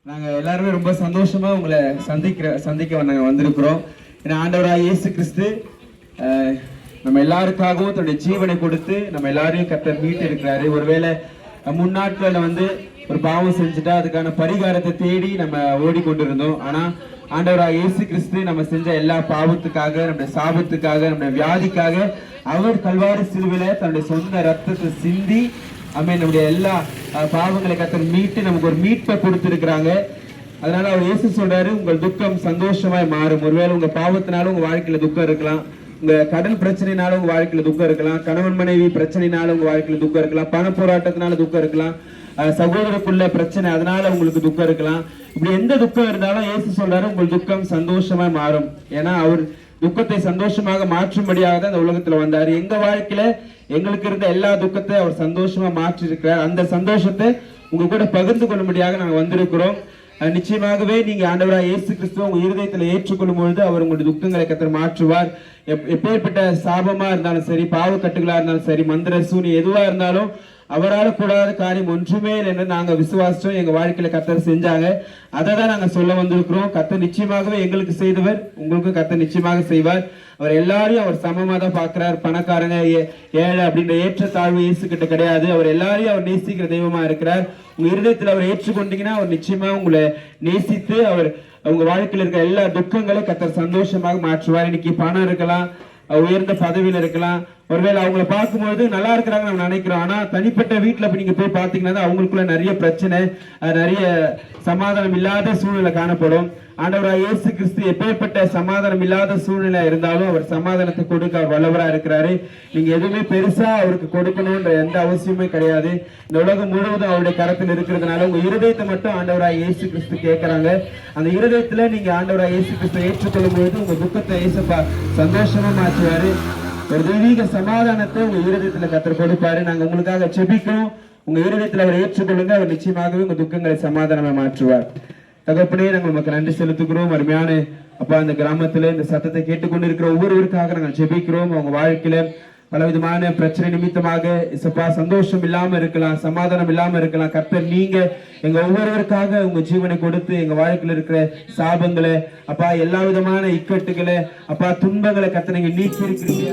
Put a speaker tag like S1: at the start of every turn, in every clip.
S1: நாங்கள் எல்லாருமே ரொம்ப சந்தோஷமா உங்களை சந்திக்க நாங்கள் வந்திருக்கிறோம். ஏன்னா ஆண்டவராக இயேசு கிறிஸ்து நம்ம எல்லாருக்காகவும் தன்னுடைய ஜீவனை கொடுத்து நம்ம எல்லாரையும் கர்த்தர் மீட்டு இருக்கிறாரு. ஒருவேளை முன்னாட்களில் ஒரு பாவம் செஞ்சுட்டா அதுக்கான பரிகாரத்தை தேடி நம்ம ஓடிக்கொண்டிருந்தோம். ஆனா ஆண்டவராக இயேசு கிறிஸ்து நம்ம செஞ்ச எல்லா பாவத்துக்காக, நம்முடைய சாபத்துக்காக, நம்முடைய வியாதிக்காக அவர் கல்வாரி சிலுவையில தன்னுடைய சொந்த ரத்தத்தை சிந்தி நம்முடைய எல்லா பாவங்களை கர்த்தர் மீட்டு நமக்கு ஒரு மீட்பை கொடுத்திருக்கிறாங்க. அதனால அவர் இயேசு சொல்றாரு, உங்கள் துக்கம் சந்தோஷமாய் மாறும். ஒருவேளை உங்க பாவத்தினாலும் உங்க வாழ்க்கையில துக்கம் இருக்கலாம், உங்க கடன் பிரச்சனைனாலும் உங்க வாழ்க்கையில துக்கம் இருக்கலாம், கணவன் மனைவி பிரச்சனைனாலும் உங்க வாழ்க்கையில துக்கம் இருக்கலாம், பண போராட்டத்தினால துக்கம் இருக்கலாம், சகோதரக்குள்ள பிரச்சனை அதனால உங்களுக்கு துக்கம் இருக்கலாம். இப்படி எந்த துக்கம் இருந்தாலும் இயேசு சொல்றாரு, உங்கள் துக்கம் சந்தோஷமா மாறும். ஏன்னா அவர் துக்கத்தை சந்தோஷமாக மாற்றும்படியாக தான் இந்த உலகத்துல வந்தாரு. எங்க வாழ்க்கையில எங்களுக்கு இருந்த எல்லா துக்கத்தை அவர் சந்தோஷமா மாற்றி இருக்கிறார். அந்த சந்தோஷத்தை உங்க கூட பகிர்ந்து கொள்ளும்படியாக நாங்க வந்திருக்கிறோம். நிச்சயமாகவே நீங்க ஆண்டவராக இயேசு கிறிஸ்துவ உங்க இருதயத்துல ஏற்றுக்கொள்ளும் பொழுது அவர் உங்களுடைய துக்கங்களை கர்த்தர் மாற்றுவார். எப்பேற்பட்ட சாபமா இருந்தாலும் சரி, பாவக்கட்டுகளா இருந்தாலும் சரி, மந்திர சூனி எதுவா இருந்தாலும் அவரால் கூடாத காரியம் ஒன்றுமே இல்லை என்று நாங்க விசுவாசிச்சோம். எங்க வாழ்க்கையில கர்த்தர் செஞ்சாங்க. அதை தான் நாங்க சொல்ல வந்திருக்கிறோம். கர்த்தர் நிச்சயமாகவே எங்களுக்கு செய்தவர் உங்களுக்கும் கர்த்தர் நிச்சயமாக செய்வார். அவர் எல்லாரையும் அவர் சமமா தான் பார்க்கிறார். பணக்காரங்க ஏழை அப்படின்ற ஏற்றத்தாழ்வு இயேசு கிட்ட கிடையாது. அவர் எல்லாரையும் அவர் நேசிக்கிற தெய்வமா இருக்கிறார். உங்க இருதயத்தில் அவர் ஏற்றுக்கொண்டீங்கன்னா அவர் நிச்சயமா உங்களை நேசித்து அவர் உங்க வாழ்க்கையில் இருக்கிற எல்லா துக்கங்களையும் கர்த்தர் சந்தோஷமாக மாற்றுவார். இன்னைக்கு பணம் இருக்கலாம், உயர்ந்த பதவியில இருக்கலாம், ஒருவேளை அவங்கள பார்க்கும்போது நல்லா இருக்கிறாங்க நம்ம நினைக்கிறோம். ஆனா தனிப்பட்ட வீட்டுல போய் நீங்க போய் பாத்தீங்கன்னா அவங்களுக்குள்ள நிறைய பிரச்சனை, நிறைய சமாதானம் இல்லாத சூழ்நிலை காணப்படும். ஆண்டவராக இயேசு கிறிஸ்து எப்பேற்பட்ட சமாதானம் இல்லாத சூழ்நிலை இருந்தாலும் அவர் சமாதானத்தை கொடுக்க அவர் வல்லவரா இருக்கிறாரு. நீங்க எதுவுமே பெருசா அவருக்கு கொடுக்கணும்ன்ற எந்த அவசியமே கிடையாது. இந்த உலகம் முழுவதும் அவருடைய கரத்தில் இருக்கிறதுனால உங்க இருதயத்தை மட்டும் ஆண்டவராக இயேசு கிறிஸ்து கேட்கிறாங்க. அந்த இருதயத்துல நீங்க ஆண்டவராக இயேசு கிறிஸ்து ஏற்றுக்கொள்ளும் பொழுது உங்க துக்கத்தை இயேசுப்பா சந்தோஷமா மாற்றுவாரு. ஒரு தெய்வீக சமாதானத்தை உங்க இருதயத்துல கர்த்தர் கொடுப்பாரு. நாங்க உங்களுக்காக செபிக்கிறோம். உங்க இருதயத்துல அவர் ஏற்றுக்கொள்ளுங்க. அவர் நிச்சயமாகவே உங்க துக்கங்களை சமாதானமா மாற்றுவார். தகப்பனே, நாங்கள் நமக்கு நன்றி செலுத்துகிறோம். அருமையான அப்பா, இந்த கிராமத்துல இந்த சத்தத்தை கேட்டுக்கொண்டிருக்கிற ஒவ்வொருவருக்காக நாங்கள் செபிக்கிறோம். அவங்க வாழ்க்கையில பலவிதமான பிரச்சனை நிமித்தமாக இசப்பா சந்தோஷம் இல்லாம இருக்கலாம், சமாதானம் இல்லாம இருக்கலாம். கர்த்தர் நீங்க எங்க ஒவ்வொருவருக்காக உங்க ஜீவனை கொடுத்து எங்க வாழ்க்கையில இருக்கிற சாபங்களை அப்பா, எல்லா விதமான இக்கட்டுகளை அப்பா, துன்பங்களை கர்த்தர் நீங்க நீக்கி இருக்கிறீங்க.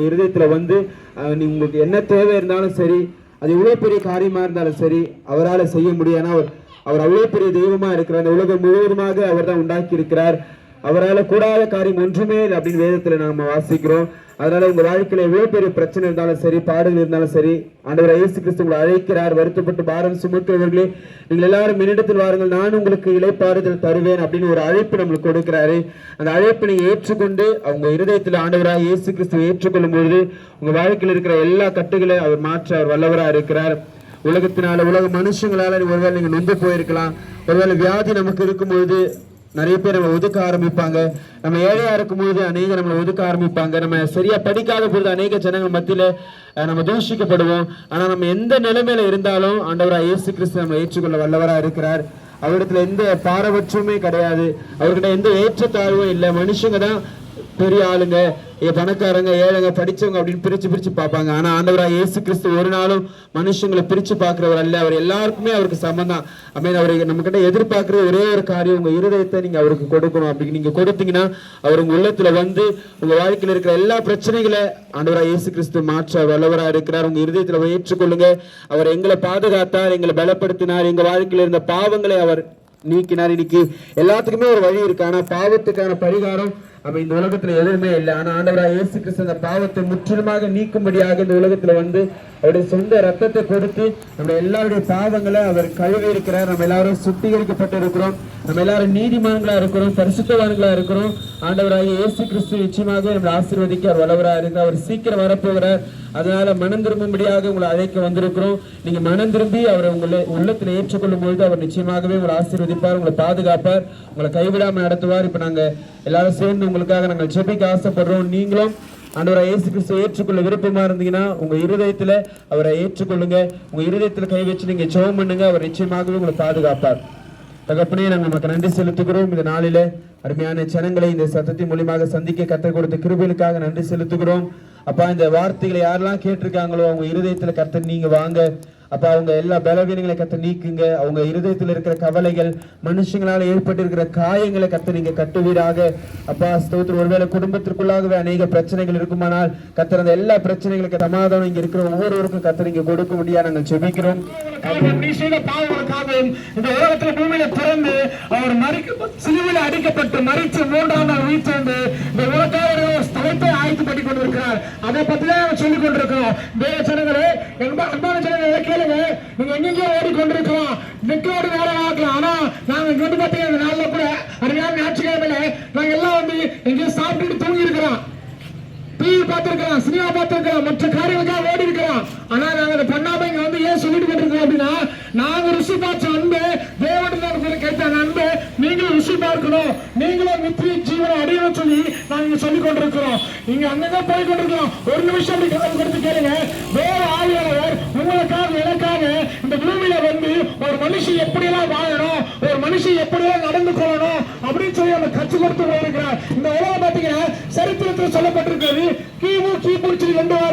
S1: இருதயத்துல உங்களுக்கு என்ன தேவை இருந்தாலும் சரி, அது எவ்வளவு பெரிய காரியமா இருந்தாலும் சரி அவரால் செய்ய முடியும். அவர் அவ்வளவு பெரிய தெய்வமா இருக்கிறார். அந்த உலகம் முழுவதுமாக அவர் தான் உண்டாக்கி இருக்கிறார். அவரால் கூடாத காரியம் ஒன்றுமே இல்லை அப்படின்னு வேதத்துல நாம வாசிக்கிறோம். அதனால உங்க வாழ்க்கையில எவ்வளவு பெரிய பிரச்சனை இருந்தாலும் சரி, பாடுகள் இருந்தாலும் சரி, ஆண்டவர் இயேசு கிறிஸ்து உங்களை அழைக்கிறார். வருத்தப்பட்டு பாரம் சுமக்கிறவர்களே, நீங்கள் எல்லாரும் என்னிடத்தில் வாருங்கள், நான் உங்களுக்கு இளைப்பாறுதல் தருவேன் அப்படின்னு ஒரு அழைப்பு நம்மளுக்கு கொடுக்கிறாரு. அந்த அழைப்பினை ஏற்றுக்கொண்டு அவங்க இருதயத்தில் ஆண்டவராக இயேசு கிறிஸ்துவை ஏற்றுக்கொள்ளும் பொழுது உங்க வாழ்க்கையில் இருக்கிற எல்லா கட்டுகளை அவர் மாற்ற அவர் வல்லவராக இருக்கிறார். உலகத்தினால, உலக மனுஷங்களால ஒருவேளை நீங்க நொந்து போயிருக்கலாம். ஒருவேளை வியாதி நமக்கு இருக்கும்பொழுது நிறைய பேர் நம்ம ஒதுக்க ஆரம்பிப்பாங்க. நம்ம ஏழையா இருக்கும்போது அநேக நம்மளை ஒதுக்க ஆரம்பிப்பாங்க. நம்ம சரியா படிக்காத பொழுது அநேக ஜனங்கள் மத்தியில நம்ம தூஷிக்கப்படுவோம். ஆனா நம்ம எந்த நிலைமையில இருந்தாலும் ஆண்டவராக இயேசு கிறிஸ்து நம்ம ஏற்றுக்கொள்ள வல்லவரா இருக்கிறார். அவரிடத்துல எந்த பாரபட்சமே கிடையாது. அவர்கிட்ட எந்த ஏற்றத்தாழ்வும் இல்லை. மனுஷங்க தான் பெரிய ஆளுங்க, பணக்காரங்க, ஏழைங்க, படிச்சவங்க அப்படின்னு பிரிச்சு பார்ப்பாங்க. ஆனா ஆண்டவராக இயேசு கிறிஸ்து ஒரு நாளும் மனுஷங்களை பிரிச்சு பார்க்கிறவர் அல்ல. அவர் எல்லாருக்குமே அவருக்கு சமந்தான். அவரை நம்ம கிட்ட எதிர்பார்க்கிற ஒரே ஒரு காரியம், உங்க இருதயத்தை நீங்க அவருக்கு கொடுக்கணும். அப்படி நீங்க கொடுத்தீங்கன்னா அவர் உங்க உள்ளத்துல உங்க வாழ்க்கையில இருக்கிற எல்லா பிரச்சனைகளை ஆண்டவராக இயேசு கிறிஸ்து மாற்ற வல்லவராக இருக்கிறார். உங்க இருதயத்துல ஏற்றுக்கொள்ளுங்க. அவர் எங்களை பாதுகாத்தார், எங்களை பலப்படுத்தினார், எங்க வாழ்க்கையில இருந்த பாவங்களை அவர் நீக்கினார். இன்னைக்கு எல்லாத்துக்குமே ஒரு வழி இருக்கு. ஆனா பாவத்துக்கான பரிகாரம் இந்த உலகத்துல எதுவுமே இல்லை. ஆனா ஆண்டவராக இயேசு கிறிஸ்து அந்த பாவத்தை முற்றிலுமாக நீக்கும்படியாக இந்த உலகத்துல அவருடைய சொந்த ரத்தத்தை கொடுத்து நம்ம எல்லாருடைய பாவங்களை அவர் கழுவி இருக்கிறார். நம்ம எல்லாரும் சுத்திகரிக்கப்பட்டு இருக்கிறோம். நம்ம எல்லாரும் நீதிமான்களா இருக்கிறோம், பரிசுத்தவான்களா இருக்கிறோம். ஆண்டவராக இயேசு கிறிஸ்து நிச்சயமாக நம்மளை ஆசீர்வதிக்க அவர் வல்லவராக இருக்கிறார். அவர் சீக்கிரம் வரப்போகிறார். அதனால மனம் திரும்பும்படியாக உங்களை அழைக்க வந்திருக்கிறோம். நீங்க மனம் திரும்பி அவரை உங்களை உள்ளத்துல ஏற்றுக்கொள்ளும் பொழுது அவர் நிச்சயமாகவே உங்களை ஆசீர்வதிப்பார், உங்களை பாதுகாப்பார், உங்களை கைவிடாம நடத்துவார். இப்ப நாங்க எல்லாரும் சேர்ந்து உங்களுக்காக நாங்கள் ஜெபிக்க ஆசைப்படுறோம். நீங்களும் ஆண்டவராகிய இயேசு கிறிஸ்துவை ஏற்றுக்கொள்ள விருப்பமா இருந்தீங்கன்னா உங்க இருதயத்துல அவரை ஏற்றுக்கொள்ளுங்க. உங்க இருதயத்துல கை வச்சு நீங்க ஜெபம் பண்ணுங்க. அவர் நிச்சயமாகவே உங்களை பாதுகாப்பார். தகப்பனே, நாங்கள் நமக்கு நன்றி செலுத்துகிறோம். இந்த நாளில அருமையான ஜனங்களை இந்த சத்தத்தின் மூலியமாக சந்திக்க கர்த்தர் கொடுத்த கிருபைகளுக்காக நன்றி செலுத்துகிறோம். அப்பா, இந்த வார்த்தைகளை யாரெல்லாம் கேட்டிருக்காங்களோ அவங்க இருதயத்துல கர்த்தர் நீங்க வாங்க. அப்ப அவங்க எல்லா பலவீனங்களை கத்த நீக்குங்க. அவங்க இருதயத்தில் இருக்கிற கவலைகள், மனுஷங்களால ஏற்பட்டிருக்கிற காயங்களை கத்த நீங்க கட்டுவீராக. அப்பா ஸ்தோத்திரம். ஒருவேளை குடும்பத்திற்குள்ளாகவே அநேக பிரச்சனைகள் இருக்குமானால் கத்தர் அந்த எல்லா பிரச்சனைகளுக்கு சமாதானம் இங்க இருக்கிற ஒவ்வொருவருக்கும் கத்த நீங்க கொடுக்க முடியாது நாங்கள் செபிக்கிறோம். இந்த உலகத்துல பூமியில பிறந்து அவர் சிலுவையில் அடிக்கப்பட்டு மறித்து 3ஆம் நாள் உயிர்த்தெழுந்து இந்த உலகத்தை ஸ்தலத்தை ஆயத்தப்பட்டு கொண்டிருக்கிறார். அதை பத்தி தான் சொல்லிக் கொண்டிருக்கிறோம். தேவ ஜனங்களே, அன்பான ஜனங்களே கேளுங்க. நீங்க எங்கெங்கயோ ஓடிக்கொண்டிருக்கிறோம், நிக்கோடு வேலை ஆகலாம். ஆனா நாங்க இங்க வந்து பாத்தீங்கன்னா இந்த நாள்ல கூட அருமையான ஞாயிற்றுக்கிழமையில நாங்க எல்லாம் வந்து எங்கேயோ சாப்பிட்டுட்டு தூங்கி இருக்கிறோம், டிவி பார்த்திருக்கிறோம், சினிமா பார்த்திருக்கிறோம், மற்ற காரியங்களுக்காக ஓடி இருக்கிறோம். ஆனா நாங்க அதை பண்ணாம இங்க வந்து ஏன் சொல்லிட்டு கொண்டிருக்கிறோம் அப்படின்னா, நாங்க ருசி பார்த்த அன்பு தேவனுடைய கேட்ட அன்பு நீங்களும் ருசி பார்க்கணும், நீங்களும் நித்திய ஜீவனை அடையணும் சொல்லி நாங்க சொல்லிக் கொண்டிருக்கிறோம். இங்க அங்கங்க போய் கொண்டிருக்கிறோம். ஒரு நிமிஷம் அப்படி கதை கொடுத்து கேளுங்க. வேற ஆவியாளர் உங்களுக்காக எனக்காக இந்த பூமியில வந்து ஒரு மனுஷன் எப்படியெல்லாம் வாழணும், ஒரு மனுஷன் எப்படியெல்லாம் நடந்து கொள்ளணும் அப்படின்னு சொல்லி நம்ம கற்றுக் கொடுத்து போயிருக்கிறார். இந்த உலகம் பாத்தீங்கன்னா சரித்திரத்தில் சொல்லப்பட்டிருக்கிறது. கிமு கிபி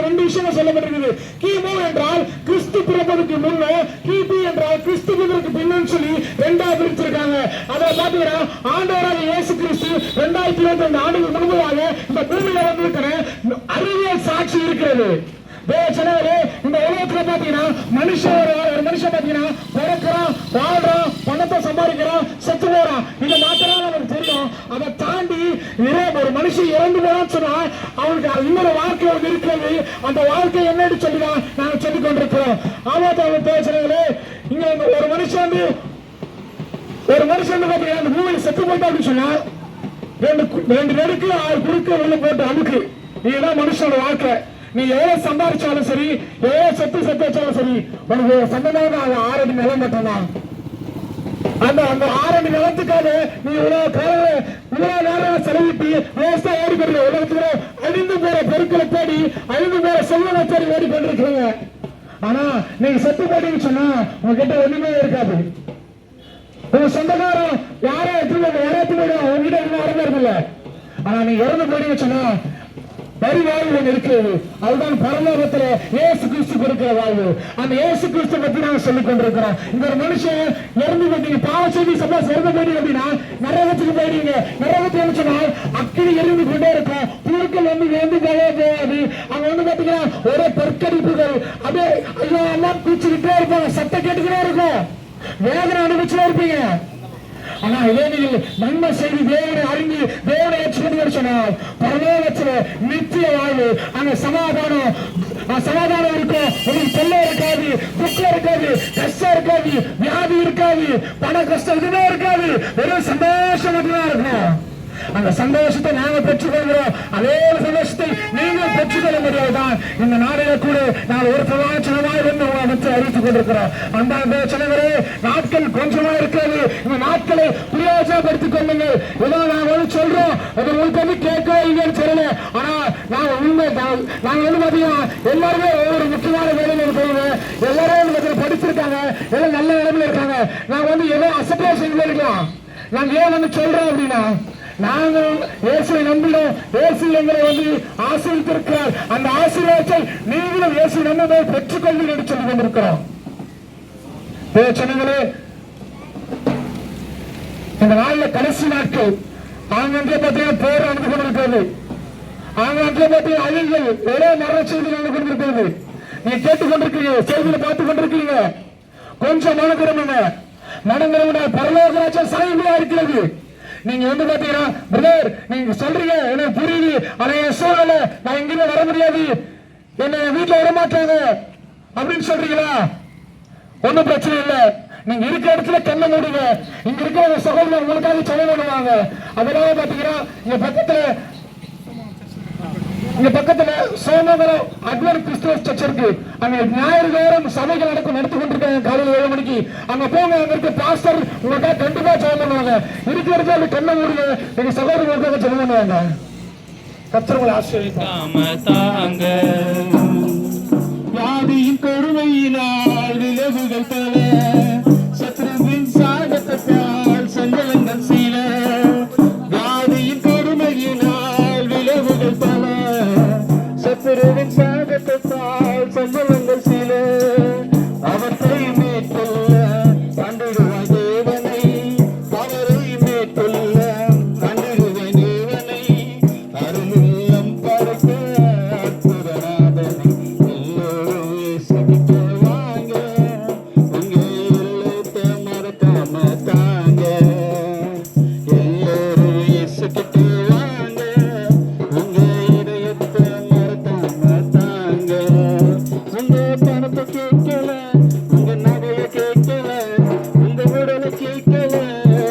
S1: ரெண்டு விஷயங்கள் சொல்லப்பட்டிருக்குது. கிமு என்றால் கிறிஸ்து பிறப்பதற்கு முன்ன, கிபி என்றால் கிறிஸ்து பிறப்பதற்கு பின்னு சொல்லி ரெண்டா பிரிச்சிருக்காங்க. அதை பாத்தீங்கன்னா ஆண்டவராகிய இயேசு கிறிஸ்து 2022 ஆண்டுகள் முன்பதாக இந்த பூமியில வந்து அறிவியல் சாட்சி இருக்கிறது. இந்த உலகத்துல பாத்தீங்கன்னா ஒரு மனுஷன் பாத்தீங்கன்னா பிறக்கிறான், வாழ்றான், பணத்தை சம்பாதிக்கிறான், செத்து போறான். இந்த மாத்திரம் நமக்கு தெரியும். அதை தாண்டி ஒரு மனுஷன் இறந்து போறான்னு சொன்னா அவனுக்கு இன்னொரு வாழ்க்கை ஒன்று இருக்கிறது. அந்த வாழ்க்கை என்னன்னு சொல்லிதான் நாங்க சொல்லிக் கொண்டிருக்கிறோம். ஆமாத்தவர்களே, இங்க ஒரு மனுஷன் வந்து பாத்தீங்கன்னா அந்த பூமியில செத்து போட்டா அப்படின்னு சொன்னா ரெண்டு நெடுக்கு 6 குறுக்க உள்ள போட்டு அமுக்கு. இதுதான் மனுஷனோட வாழ்க்கை. நீ எவ்வளவு சம்பாதிச்சாலும் சரி, எவ்வளவு சொத்து வச்சாலும் சரி, உனக்கு சொந்தமான 6 அடி நிலம் மட்டும்தான். அந்த 6 அடி நிலத்துக்காக நீ இவ்வளவு நேரம் செலவிட்டு விவசாயம் ஓடி போடுற உலகத்துல அழிந்து போற பொருட்களை தேடி, அழிந்து போற செல்வனை தேடி ஓடி கொண்டிருக்கிறீங்க. ஆனா நீங்க செத்து போட்டீங்கன்னு சொன்னா உங்ககிட்ட ஒண்ணுமே இருக்காது. உங்க சொந்தக்காரம் யாரோ உங்ககிட்ட இன்னும் வரவே இருக்குல்ல. ஆனா நீங்க இறந்து போட்டீங்கன்னு சொன்னா பரிவாழ்வு ஒன்று இருக்கிறது. அதுதான் பரலோகத்துல இயேசு கிறிஸ்து கொடுக்கிற வாழ்வு. அந்த இயேசு கிறிஸ்து பத்தி நாங்க சொல்லிக் கொண்டிருக்கிறோம். இந்த ஒரு மனுஷன் இறந்து போட்டீங்க, பாவ செய்தி சம்பாஸ் இறந்து போயிட்டீங்க அப்படின்னா நரகத்துக்கு போயிடுவீங்க. நரகத்துக்கு சொன்னால் அக்கினி எரிந்து கொண்டே இருக்கும். புழுக்கள் வந்து வேந்து போகாது. அங்க வந்து பாத்தீங்கன்னா ஒரே பொற்கடிப்புகள், அப்படியே ஐயோ எல்லாம் கூச்சிக்கிட்டே இருப்பாங்க, சத்தம் கேட்டுக்கிட்டே இருக்கும், வேதனை அனுபவிச்சுட்டே இருப்பீங்க. ஆனா இதே நீங்கள் நன்மை செய்து தேவனை அறிந்து தேவனை ஏற்றுக்கொண்டு சொன்னால் பரலோகத்துல நித்திய வாழ்வு, அங்க சமாதானம் இருக்கும். உங்களுக்கு தொல்லை இருக்காது, துக்கம் இருக்காது, கஷ்டம் இருக்காது, வியாதி இருக்காது, பண கஷ்டம் எதுவுமே இருக்காது. வெறும் சந்தோஷம் மட்டும்தான் இருக்கும். அந்த சந்தோஷத்தை நாங்க பெற்றுக்கொள்கிறோம். அதே சந்தோஷத்தை நீங்கள் பெற்றுக்கொள்ள முடியாதுதான். இந்த நாளில கூட நாங்கள் ஒரு பிரமாணமாய் வந்து அறிவித்துக் கொண்டிருக்கிறோம். அந்த சிலவரே நாட்கள் கொஞ்சமா இருக்கிறது. இந்த நாட்களை பிரயோஜனப்படுத்திக் கொள்ளுங்கள். ஏதோ நாங்க வந்து சொல்றோம், அது உங்களுக்கு வந்து கேட்க இல்லைன்னு சொல்லல. ஆனா நாங்க உண்மை நாங்க வந்து பாத்தீங்கன்னா எல்லாருமே ஒவ்வொரு முக்கியமான வேலையில இருக்கிறவங்க, எல்லாரும் படிச்சிருக்காங்க, எல்லாம் நல்ல நிலைமையில இருக்காங்க. நாங்க வந்து ஏதோ அசட்டா செஞ்சு இருக்கலாம். நாங்க ஏன் வந்து சொல்றோம் அப்படின்னா, நாங்கள் இயேசுவை நம்பினோம். இயேசு எங்களை வந்து ஆசீர்வதித்திருக்கிறார். அந்த ஆசீர்வாதத்தை நீங்களும் இயேசு நம்பதை பெற்றுக்கொள்வீர்கள் என்று சொல்லிக் கொண்டிருக்கிறோம். ஜனங்களே, இந்த நாளில் கடைசி நாட்கள் ஆங்கிலே பார்த்தீங்கன்னா போர் நடந்து கொண்டிருக்கிறது. ஆங்கிலே பார்த்தீங்கன்னா அழிவுகள் ஒரே மரண செய்தி நடந்து கொண்டிருக்கிறது. நீங்க கேட்டுக்கொண்டிருக்கீங்க, செய்தியில பார்த்துக் கொண்டிருக்கீங்க. கொஞ்சம் மனதிரம பரலோக ராஜ்யம் சமீபமா இருக்கிறது. நீங்க வந்து பாத்தீங்கன்னா பிரதர் நீங்க சொல்றீங்க எனக்கு புரியுது, ஆனா என் சூழ்நிலை நான் எங்கேயுமே வர முடியாது, என்ன வீட்டுல வரமாட்டாங்க அப்படின்னு சொல்றீங்களா? ஒன்னும் பிரச்சனை இல்லை. நீங்க இருக்க இடத்துல கண்ண மூடுங்க. இங்க இருக்கிற சகோதரர் உங்களுக்காக செலவு பண்ணுவாங்க. அதனால பாத்தீங்கன்னா இங்க பக்கத்துல சோமங்கலம் அட்வென்ட் கிறிஸ்துவ சர்ச் இருக்கு. அங்க ஞாயிறு சபைகள் நடத்தி கொண்டிருக்காங்க. காலையில் 7 மணிக்கு அங்க போங்க. அங்க இருக்க பாஸ்டர் உங்களுக்காக கண்டிப்பா ஜெபம் பண்ணுவாங்க. இருக்கிற இடத்துல கண்ண மூடுங்க. எங்க சகோதரர்களுக்காக ஜெபம் பண்ணுவாங்க.
S2: கர்த்தர் உங்களை ஆசீர்வதிப்பார்.
S1: வியாதியின் கொடுமையினால் விளைவுகள் பல, சத்ருவின் சாகத்தால் சஞ்சலங்கள் சில. வியாதியின் கொடுமையினால் விளைவுகள் பல, சத்ருவின் சாகத்தால் சஞ்சலங்கள் சில. அவற்றை மேற்கொள்ள கண்டிடுவாய் தேவனை, அவரை மேற்கொள்ள கண்டிடுவேன் தேவனை. அருளுள்ளம் படைக்க அற்புதநாதனை, எல்லோரும் இயேசுகிட்ட வாங்க, உங்க இல்லத்தை மறக்காம தாங்க. எல்லோரும் இயேசுகிட்ட வாங்க, உங்க இதயத்தை மறக்காம தாங்க. உங்க பணத்தை கேட்கல, உங்க நகையை கேட்கல, உங்க உடலை கேட்கல,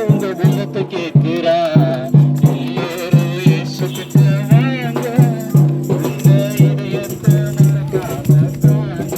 S1: உங்க உள்ளத்தை கேட்கிறா. எல்லோரும் இயேசுகிட்ட வாங்க, உங்க இதயத்தை மறக்காம தாங்க.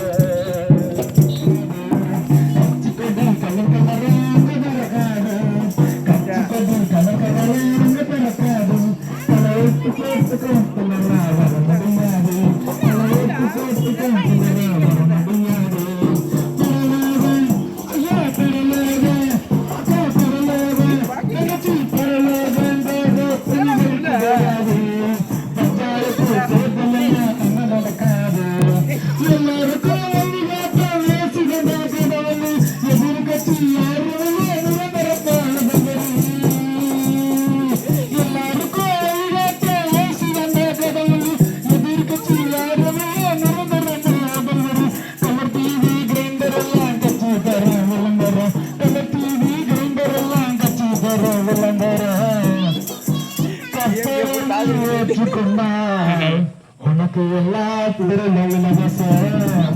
S1: உனக்கு எல்லா பொருளும் இலவசம்,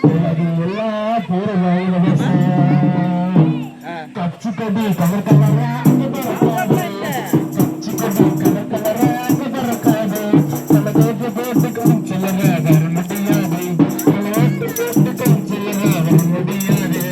S1: உனக்கு எல்லா பொருளும் இலவசம். கச்சிக்கடி கலர் கலரா கச்சிக்கடி கலர் கலரா பறக்காது, கலகோட்டு போட்டுக்கும் சிலர வர முடியாது, கலகோட்டு போட்டுக்கும் சிலர வர முடியாது.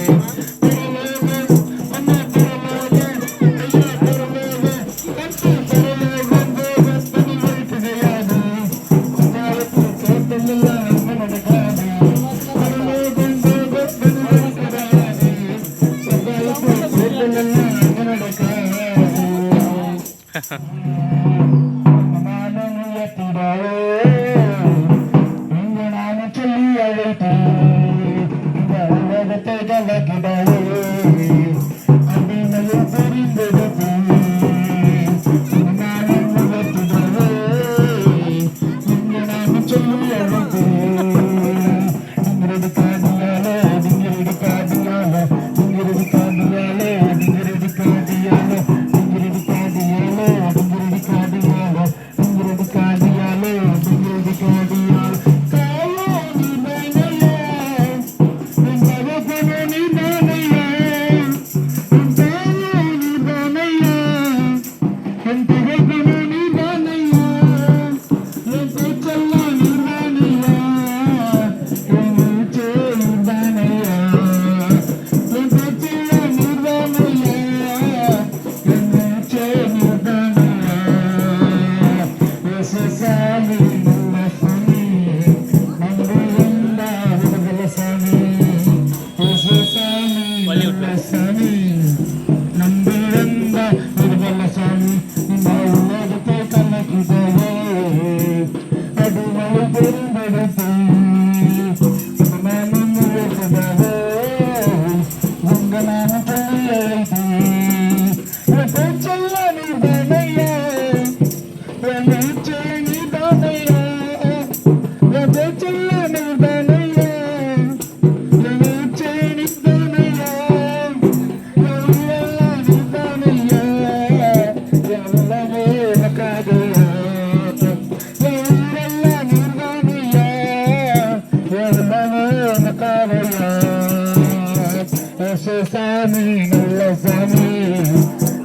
S1: சாமி நல்ல சாமி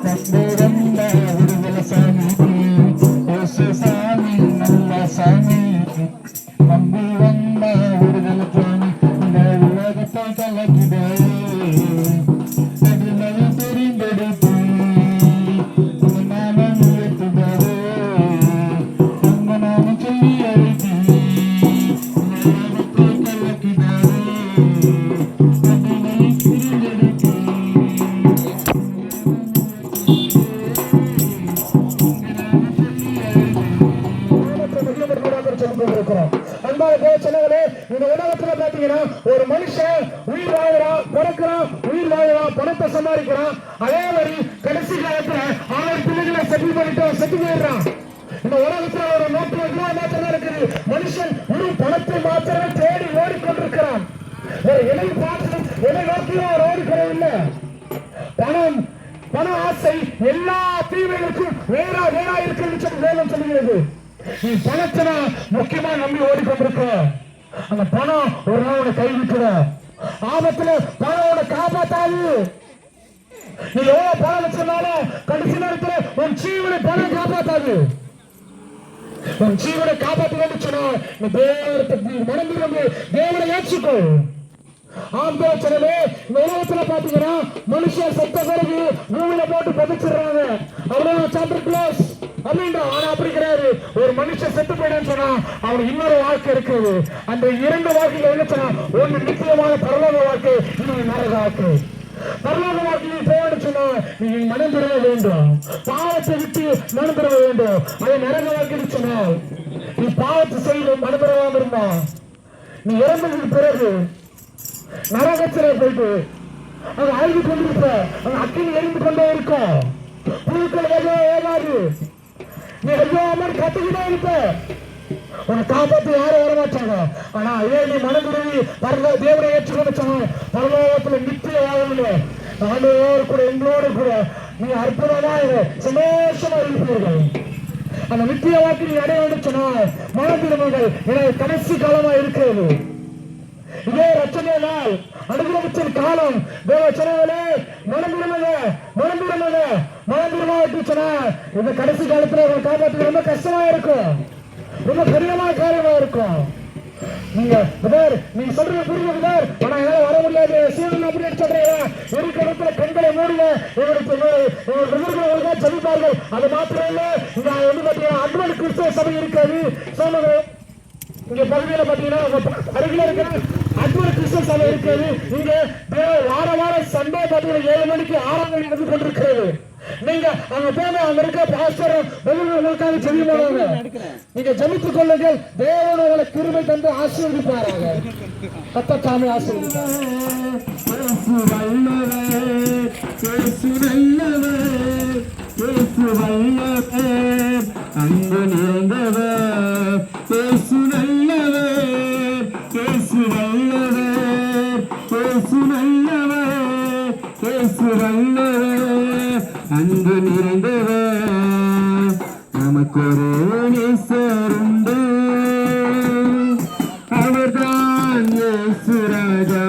S1: நம்புறந்த விடுதலை சாமி சாமி நல்ல சாமி நம்பி வந்த விடுதலை சாமி இந்த உலகத்தை கலக்கிடே அதில் தெரிந்தெடுத்து நானும் ஏற்றுதே நாம
S3: கொண்டிருக்கிறோம். அன்பான தேவச்சனங்களே, இந்த உலகத்துல பாத்தீங்கன்னா ஒரு மனுஷன் உயிர் வாழ்கிறான், பிறக்கிறான், உயிர் வாழ்கிறான், பணத்தை சம்பாதிக்கிறான். அதே மாதிரி கடைசி காலத்துல 6 பிள்ளைகளை செட்டில் பண்ணிட்டு செத்து போயிடுறான். இந்த உலகத்துல ஒரு நோக்கம் மாத்திரம் இருக்குது. மனுஷன் ஒரு பணத்தை மாத்திரமே தேடி ஓடிக்கொண்டிருக்கிறான். ஒரு இலை பார்த்து இலை நோக்கியும் அவர் ஓடிக்கிறதில்லை. பண ஆசை எல்லா தீமைகளுக்கும் வேறா இருக்குன்னு சொல்லி வேதம் சொல்லுகிறது. நீ பணத்தை முக்கியமா நம்பி ஓடிக்கொண்டிருக்க, அந்த பணம் ஒரு நாள் உன்னை கைவிட்டுற. ஆபத்துல பணம் உன்னை காப்பாத்தாது. நீ எவ்வளவு பணம் வச்சிருந்தாலும் கடைசி நேரத்துல உன் ஜீவனை பணம் காப்பாத்தாது. உன் ஜீவனை காப்பாற்ற சொன்னா மனம் திரும்பி தேவனை ஏற்றுக்கோ. ஆம்பளை இந்த உலகத்துல பாத்தீங்கன்னா மனுஷன் செத்த பிறகு பூமியில போட்டு பதிச்சிடுறாங்க. அவ்வளவு சாப்டர் க்ளோஸ் அப்படின்றான். ஆனா அப்படி கிடையாது. ஒரு மனுஷன் செத்து போயிடுன்னு சொன்னா அவனுக்கு இன்னொரு வாழ்க்கை இருக்குது. அந்த 2 வாழ்க்கைகள் என்ன சொன்னா, ஒன்று நிச்சயமான பரலோக வாழ்க்கை, இன்னொரு நரக வாழ்க்கை. பரலோக வாழ்க்கையை போகணும்னு சொன்னா நீங்க மனம் பெற வேண்டும். பாவத்தை விட்டு மனம் பெற வேண்டும். அதை நரக வாழ்க்கைன்னு சொன்னால் நீ பாவத்தை செய்து மனம் பெறாம இருந்தா நீ இறந்ததுக்கு பிறகு நரகத்திலே போயிட்டு அங்க அழுது கொண்டிருப்ப, அங்க அக்கினி எரிந்து கொண்டே இருக்கும். புழுக்கள் ஏகாது. நீ ஐயோ மாதிரி கத்துக்கிட்டே இருப்ப. உன்னை காப்பாற்ற யாரும் வரமாட்டாங்க. ஆனா ஏன் நீ மனதுருவி தேவனை ஏற்றுக்கொண்டு பரலோகத்துல நித்திய வாழணும். ஆண்டவரோடு கூட எங்களோடு கூட நீ அற்புதமா சந்தோஷமா இருப்பீர்கள். அந்த நித்திய வாக்கு நீ அடைய வேண்டும் சொன்னால் மனதிருமங்கள் எனக்கு கடைசி காலமா இருக்கிறது. இதே ரச்சனை நாள் அனுகிரகத்தின் காலம். தேவச்சனங்களே, மனந்திரமாக சொன்னா இந்த கடைசி காலத்துல உங்களை காப்பாற்ற ரொம்ப கஷ்டமா இருக்கும், ரொம்ப கடினமான காரியமா இருக்கும். நீங்க சொல்றது புரியுது. ஆனா என்னால வர முடியாது சூழ்நிலை அப்படின்னு சொல்றீங்க. இருக்கிற இடத்துல கண்களை மூடுங்க. உங்களுக்கு சொல்லிப்பார்கள். அது மாத்திரம் இல்ல, இங்க வந்து பாத்தீங்கன்னா அட்வென்ட் கிறிஸ்தவ சபை இருக்காது. இங்க பகுதியில பாத்தீங்கன்னா அருகில இருக்கிற அட்வென்ட் கிறிஸ்தவ சபை இருக்காது. இங்க வார சண்டே பாத்தீங்கன்னா 7 மணிக்கு ஆராதனை நடந்து கொண்டிருக்கிறது. நீங்க அங்க போன அங்க இருக்க பாஸ்டர் உங்களுக்காக ஜெபிப்பாங்க. நீங்க ஜெபித்துக் கொள்ளுங்கள். தேவன் உங்களை கிருபை தந்து ஆசீர்வதிப்பாராக. கர்த்தர் ஆசீர்வதிப்பார்.
S1: அன்பு நிறைந்தவர் இயேசு நல்லவர், இயேசு வல்லவர், இயேசு நல்லவர், இயேசு வல்லவர், அன்பு நிறைந்தவர். நமக்கு ஒரு நேசருண்டு, அவர்தான் இயேசு ராஜா.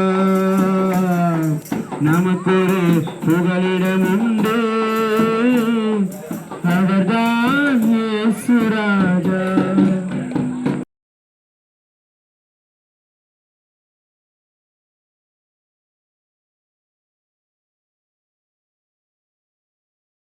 S1: நமக்கு ஒரு புகலிடமும்